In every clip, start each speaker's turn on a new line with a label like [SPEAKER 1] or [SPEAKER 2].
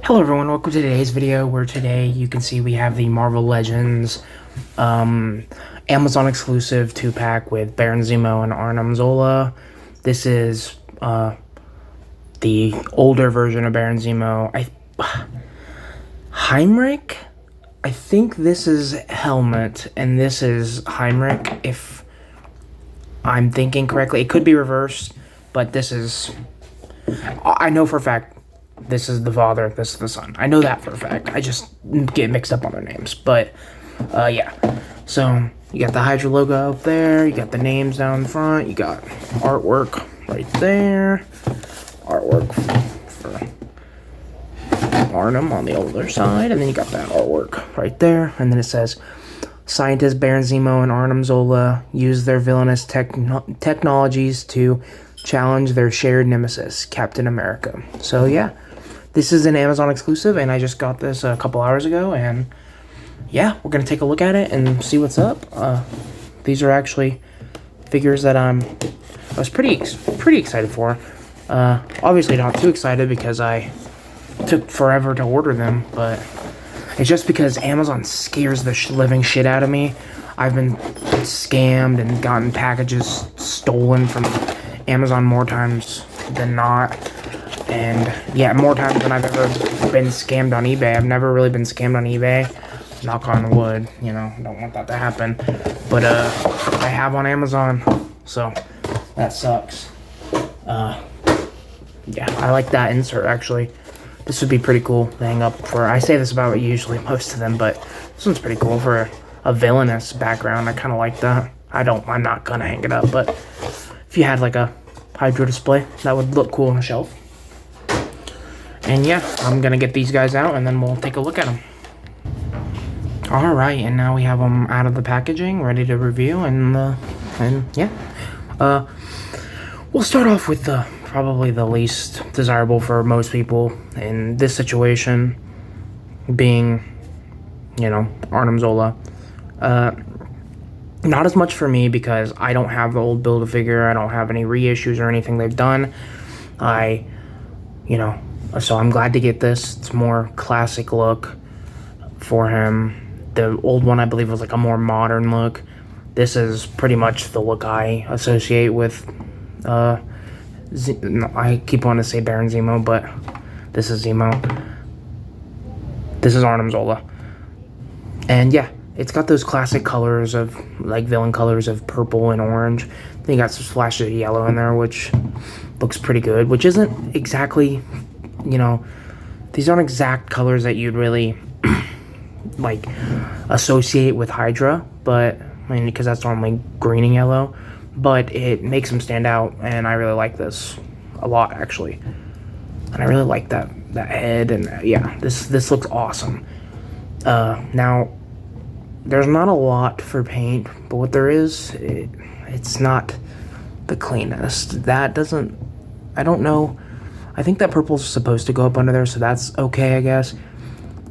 [SPEAKER 1] Hello everyone, welcome to today's video where today you can see we have the Marvel Legends Amazon exclusive 2-pack with Baron Zemo and Arnim Zola. This is the older version of Baron Zemo. Heinrich? I think this is Helmet and this is Heinrich if I'm thinking correctly. It could be reversed, but this is... I know for a fact this is the father, this is the son. I know that for a fact. I just get mixed up on their names. But, yeah. So, you got the Hydra logo up there. You got the names down front. You got artwork right there. Artwork for Arnim on the older side. And then you got that artwork right there. And then it says, scientists Baron Zemo and Arnim Zola use their villainous technologies to challenge their shared nemesis, Captain America. So, yeah. This is an Amazon exclusive, and I just got this a couple hours ago, and yeah, we're going to take a look at it and see what's up. These are actually figures that I was pretty excited for. Obviously not too excited because I took forever to order them, but it's just because Amazon scares the living shit out of me. I've been scammed and gotten packages stolen from Amazon more times than not. And yeah, more times than I've ever been scammed on eBay. I've never really been scammed on eBay. Knock on wood, you know, don't want that to happen. But I have on Amazon, so that sucks. Yeah, I like that insert actually. This would be pretty cool to hang up for. I say this about usually most of them, but this one's pretty cool for a villainous background. I kind of like that. I'm not gonna hang it up, but if you had like a Hydra display, that would look cool on the shelf. And yeah, I'm gonna get these guys out and then we'll take a look at them. Alright, and now we have them out of the packaging, ready to review, and yeah. We'll start off with probably the least desirable for most people in this situation, being, you know, Arnim Zola. Not as much for me because I don't have the old Build-A-Figure, I don't have any reissues or anything they've done. So I'm glad to get this. It's more classic look for him. The old one, I believe, was like a more modern look. This is pretty much the look I associate with, I keep wanting to say Baron Zemo, but this is Zemo. This is Arnim Zola. And yeah, it's got those classic colors of, like, villain colors of purple and orange. Then you got some splashes of yellow in there, which looks pretty good, which isn't exactly... You know, these aren't exact colors that you'd really like associate with Hydra, but I mean, because that's normally green and yellow, but it makes them stand out, and I really like this a lot actually. And I really like that head, and yeah, this looks awesome. Now there's not a lot for paint, but what there is, it's not the cleanest. That doesn't, I don't know. I think that purple's supposed to go up under there, so that's okay, I guess.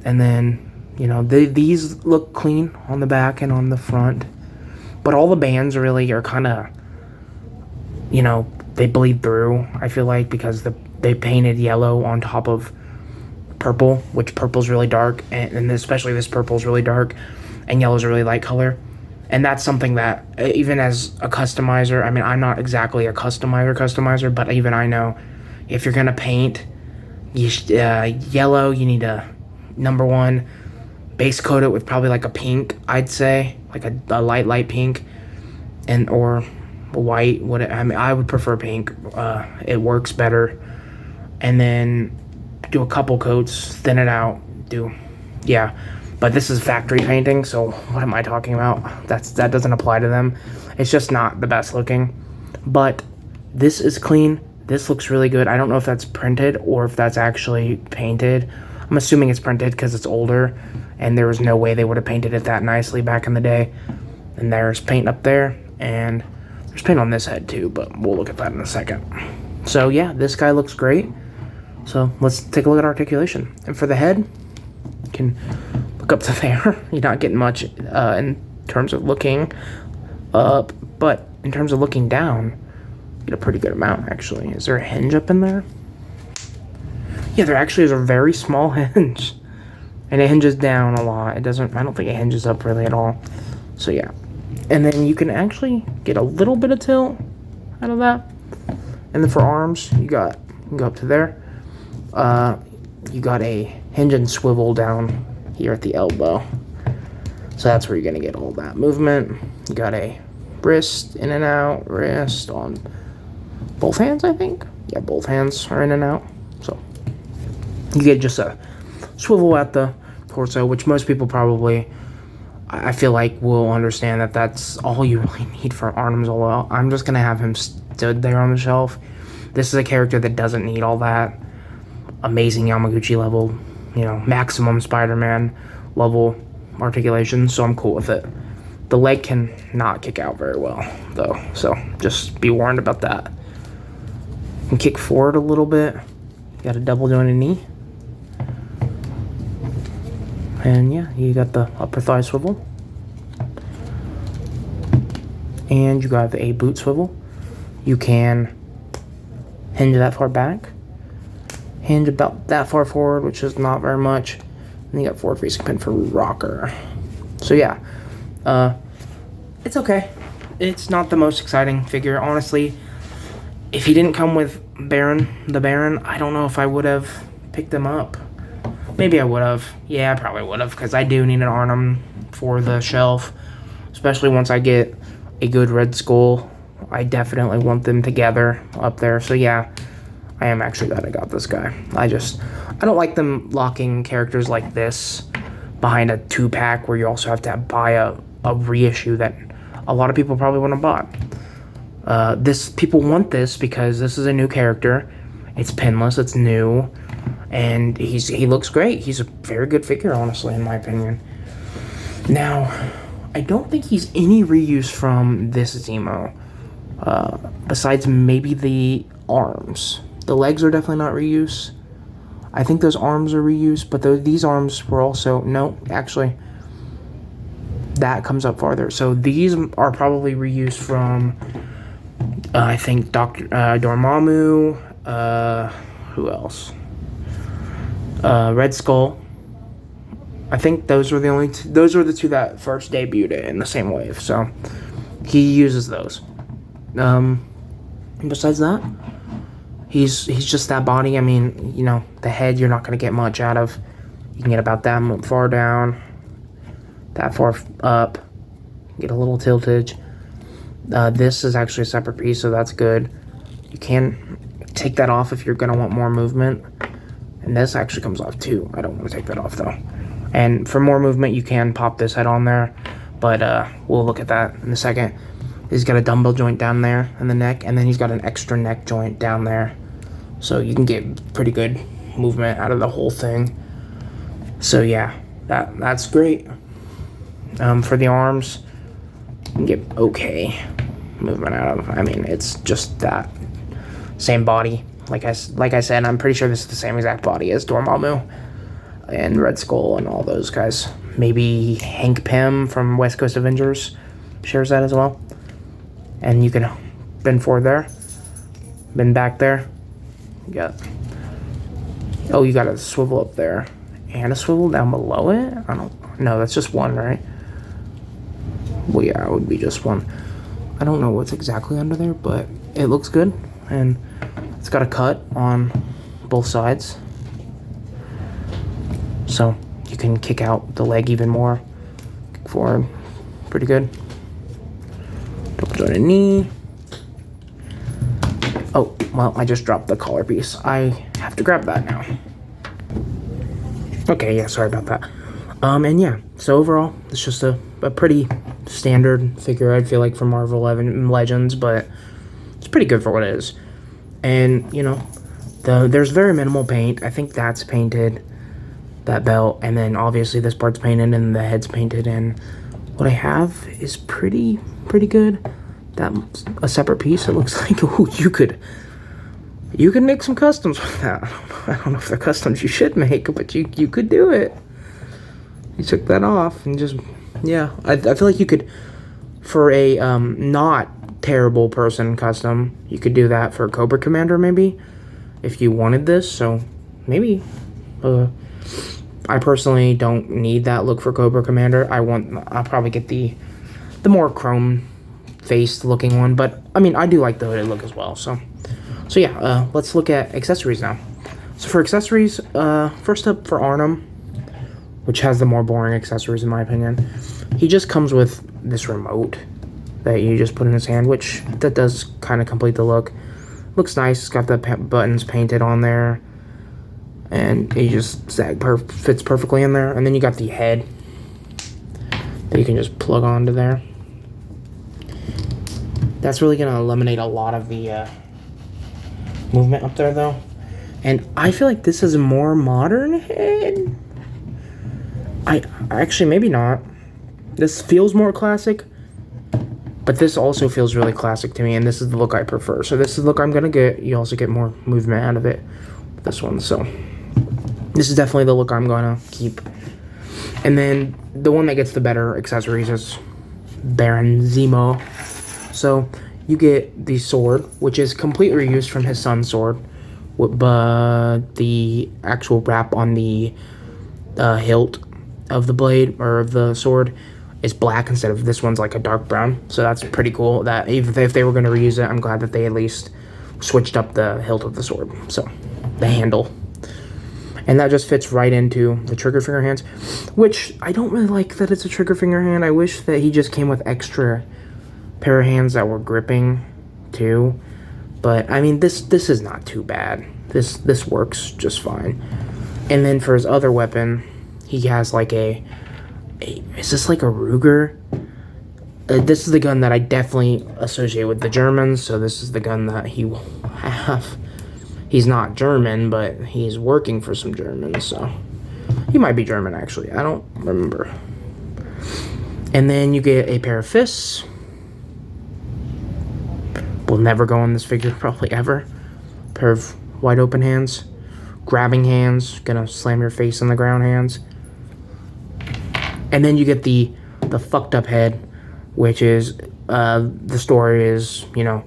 [SPEAKER 1] And then, you know, these look clean on the back and on the front. But all the bands really are kind of, you know, they bleed through, I feel like, because they painted yellow on top of purple, which purple's really dark, and especially this purple's really dark, and yellow's a really light color. And that's something that, even as a customizer, I mean, I'm not exactly a customizer, but even I know, if you're gonna paint yellow, you need to, number one, base coat it with probably like a pink, I'd say, like a light pink, and or white. I would prefer pink. It works better. And then do a couple coats, thin it out. But this is factory painting, so what am I talking about? That doesn't apply to them. It's just not the best looking. But this is clean. This looks really good. I don't know if that's printed or if that's actually painted. I'm assuming it's printed because it's older, and there was no way they would have painted it that nicely back in the day. And there's paint up there, and there's paint on this head too, but we'll look at that in a second. So yeah, this guy looks great. So let's take a look at articulation. And for the head, you can look up to there. You're not getting much in terms of looking up, but in terms of looking down, get a pretty good amount actually. Is there a hinge up in there? Yeah, there actually is a very small hinge. And it hinges down a lot. I don't think it hinges up really at all. So yeah. And then you can actually get a little bit of tilt out of that. And then for arms, you can go up to there. You got a hinge and swivel down here at the elbow. So that's where you're gonna get all that movement. You got a wrist in and out, wrist on both hands, I think. Yeah, both hands are in and out. So you get just a swivel at the torso, which most people probably, I feel like, will understand that that's all you really need for Arnim Zola. I'm just gonna have him stood there on the shelf. This is a character that doesn't need all that amazing Yamaguchi level, maximum Spider-Man level articulation, so I'm cool with it. The leg can not kick out very well, though, so just be warned about that. You can kick forward a little bit. You got a double jointed knee. And yeah, you got the upper thigh swivel. And you got a boot swivel. You can hinge that far back. Hinge about that far forward, which is not very much. And you got forward facing pin for rocker. So yeah, it's okay. It's not the most exciting figure, honestly. If he didn't come with the Baron, I don't know if I would have picked him up. Maybe I would have. Yeah, I probably would have, because I do need an Arnim for the shelf, especially once I get a good Red Skull. I definitely want them together up there. So yeah, I am actually glad I got this guy. I don't like them locking characters like this behind a 2-pack where you also have to buy a reissue that a lot of people probably wouldn't have bought. People want this because this is a new character. It's pinless, it's new, and he looks great. He's a very good figure, honestly, in my opinion. Now, I don't think he's any reuse from this Zemo, besides maybe the arms. The legs are definitely not reuse. I think those arms are reuse, but these arms were also... No, actually, that comes up farther. So these are probably reused from, I think, Dr. Dormammu. Who else? Red Skull. I think those were the two that first debuted in the same wave. So he uses those. Besides that, he's just that body. I mean, the head you're not going to get much out of. You can get about that far down, that far up, get a little tiltage. This is actually a separate piece, so that's good. You can take that off if you're going to want more movement. And this actually comes off too. I don't want to take that off though. And for more movement, you can pop this head on there, but we'll look at that in a second. He's got a dumbbell joint down there in the neck, and then he's got an extra neck joint down there. So you can get pretty good movement out of the whole thing. So yeah, that's great. For the arms, you can get okay movement out of. I mean, it's just that same body. Like I said, I'm pretty sure this is the same exact body as Dormammu and Red Skull and all those guys. Maybe Hank Pym from West Coast Avengers shares that as well. And you can bend forward there, bend back there. You got a swivel up there and a swivel down below it. No, that's just one, right? Well, yeah, it would be just one. I don't know what's exactly under there, but it looks good, and it's got a cut on both sides, so you can kick out the leg even more. Kick forward, pretty good. Double jointed knee. Oh, well, I just dropped the collar piece. I have to grab that now. Okay, yeah, sorry about that. And yeah, so overall, it's just a pretty standard figure, I feel like, for Marvel Legends, but it's pretty good for what it is. And, there's very minimal paint. I think that's painted, that belt, and then obviously this part's painted and the head's painted, and what I have is pretty good. That's a separate piece. It looks like, ooh, you could make some customs with that. I don't know if they're customs you should make, but you could do it. You took that off and just, yeah. I feel like you could, for a not terrible person custom, you could do that for Cobra Commander maybe, if you wanted this. So maybe. I personally don't need that look for Cobra Commander. I'll probably get the more chrome faced looking one, but I mean, I do like the hooded look as well. So yeah, let's look at accessories now. So for accessories, first up for Arnim, which has the more boring accessories in my opinion. He just comes with this remote that you just put in his hand, which that does kind of complete the look. Looks nice. It's got the buttons painted on there, and he just fits perfectly in there. And then you got the head that you can just plug onto there. That's really going to eliminate a lot of the movement up there, though. And I feel like this is a more modern head. I actually, maybe not. This feels more classic, but this also feels really classic to me, and this is the look I prefer. So this is the look I'm going to get. You also get more movement out of it, this one. So this is definitely the look I'm going to keep. And then the one that gets the better accessories is Baron Zemo. So you get the sword, which is completely reused from his son's sword, but the actual wrap on the hilt of the blade or of the sword is black instead of this one's like a dark brown. So that's pretty cool. That even if they were going to reuse it, I'm glad that they at least switched up the hilt of the sword. So the handle. And that just fits right into the trigger finger hands, which I don't really like that it's a trigger finger hand. I wish that he just came with extra pair of hands that were gripping too. But I mean, this is not too bad. This works just fine. And then for his other weapon, he has like is this like a Ruger? This is the gun that I definitely associate with the Germans, so this is the gun that he will have. He's not German, but he's working for some Germans, so he might be German actually. I don't remember. And then you get a pair of fists. Will never go on this figure, probably ever. Pair of wide open hands. Grabbing hands. Gonna slam your face on the ground hands. And then you get the fucked up head, which is, the story is, you know,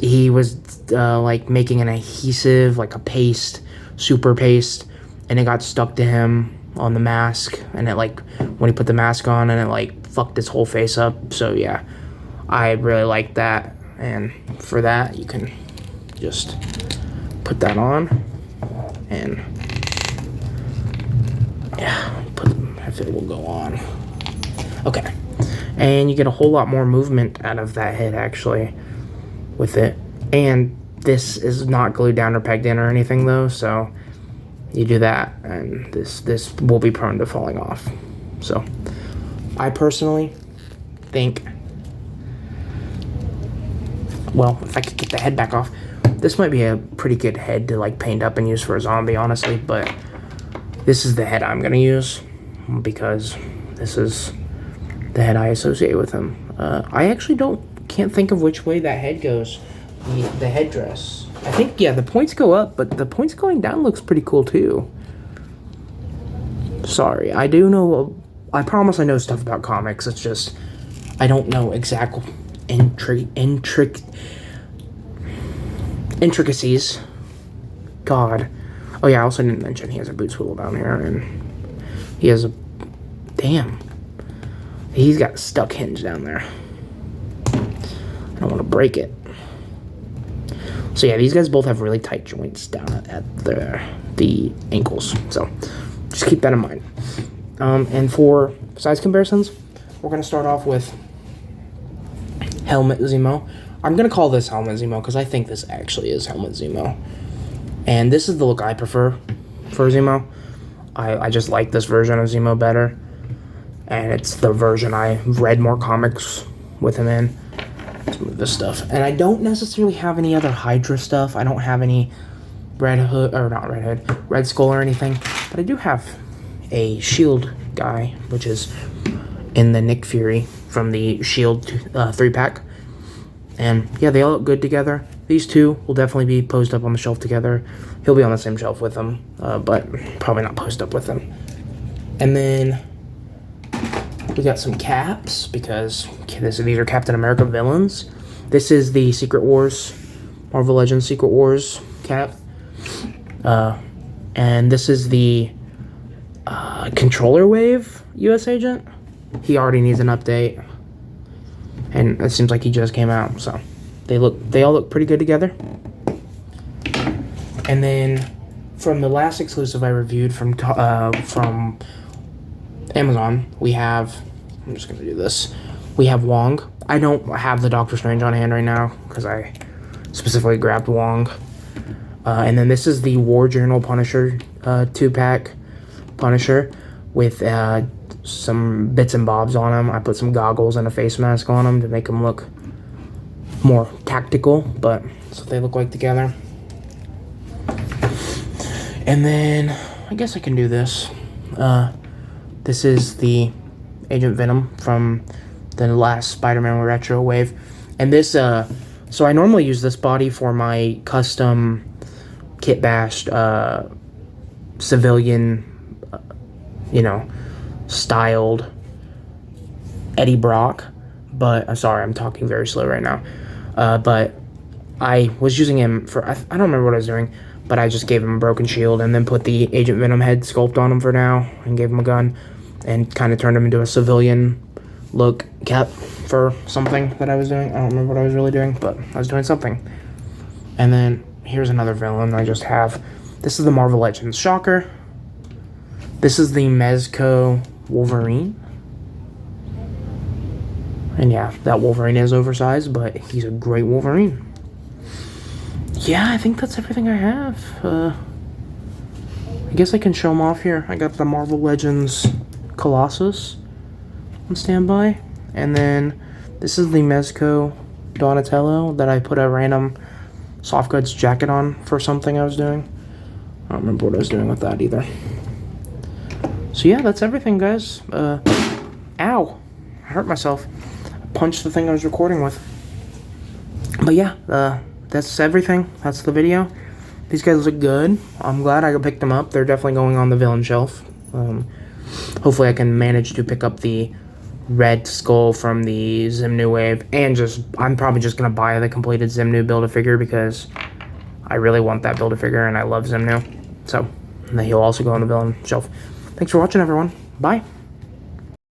[SPEAKER 1] he was, like, making an adhesive, like a paste, super paste, and it got stuck to him on the mask, and it, like, when he put the mask on, and it, like, fucked his whole face up. So, yeah, I really like that. And for that, you can just put that on, and yeah, if it will go on. Okay, and you get a whole lot more movement out of that head actually with it. And this is not glued down or pegged in or anything though, so you do that, and this will be prone to falling off. So I personally think, well, if I could get the head back off, this might be a pretty good head to like paint up and use for a zombie, honestly, but this is the head I'm gonna use because this is the head I associate with him. I actually can't think of which way that head goes, the headdress. I think, yeah, the points go up, but the points going down looks pretty cool too. Sorry, I do know, I promise I know stuff about comics, it's just, I don't know exact intricacies. God. Oh yeah, I also didn't mention he has a boot swivel down here, and he has a, damn, he's got a stuck hinge down there. I don't want to break it. So yeah, these guys both have really tight joints down at the ankles, so just keep that in mind. And for size comparisons, we're going to start off with Helmet Zemo. I'm going to call this Helmet Zemo because I think this actually is Helmet Zemo. And this is the look I prefer for Zemo. I just like this version of Zemo better. And it's the version I've read more comics with him in. Let's move this stuff. And I don't necessarily have any other Hydra stuff. I don't have any Red Skull or anything. But I do have a Shield guy, which is in the Nick Fury from the Shield 3-pack. And yeah, they all look good together. These two will definitely be posed up on the shelf together. He'll be on the same shelf with them, but probably not posed up with them. And then we got some caps, because these are Captain America villains. This is the Secret Wars, Marvel Legends Secret Wars cap. And this is the controller wave US agent. He already needs an update, and it seems like he just came out, so they all look pretty good together. And then from the last exclusive I reviewed from Amazon, we have, I'm just gonna do this, we have Wong. I don't have the Doctor Strange on hand right now because I specifically grabbed Wong. And then this is the War Journal Punisher 2-pack Punisher with some bits and bobs on him. I put some goggles and a face mask on him to make him look more tactical, but that's what they look like together. And then I guess I can do this. This is the Agent Venom from the last Spider-Man Retro Wave. And this, so I normally use this body for my custom kit bashed civilian, styled Eddie Brock. But I'm sorry, I'm talking very slow right now. But I was using him for, I don't remember what I was doing, but I just gave him a broken shield and then put the Agent Venom head sculpt on him for now and gave him a gun and kind of turned him into a civilian look cap for something that I was doing. I don't remember what I was really doing, but I was doing something. And then here's another villain I just have. This is the Marvel Legends Shocker. This is the Mezco Wolverine. And yeah, that Wolverine is oversized, but he's a great Wolverine. Yeah, I think that's everything I have. I guess I can show them off here. I got the Marvel Legends Colossus on standby. And then this is the Mezco Donatello that I put a random soft goods jacket on for something I was doing. I don't remember what I was doing with that either. So yeah, that's everything, guys. Ow. I hurt myself. I punched the thing I was recording with. But yeah, that's everything. That's the video. These guys look good. I'm glad I picked them up. They're definitely going on the villain shelf. Hopefully I can manage to pick up the Red Skull from the Zemo Wave, and I'm probably just going to buy the completed Zemo Build-A-Figure because I really want that Build-A-Figure and I love Zemo. So, and then he'll also go on the villain shelf. Thanks for watching, everyone. Bye.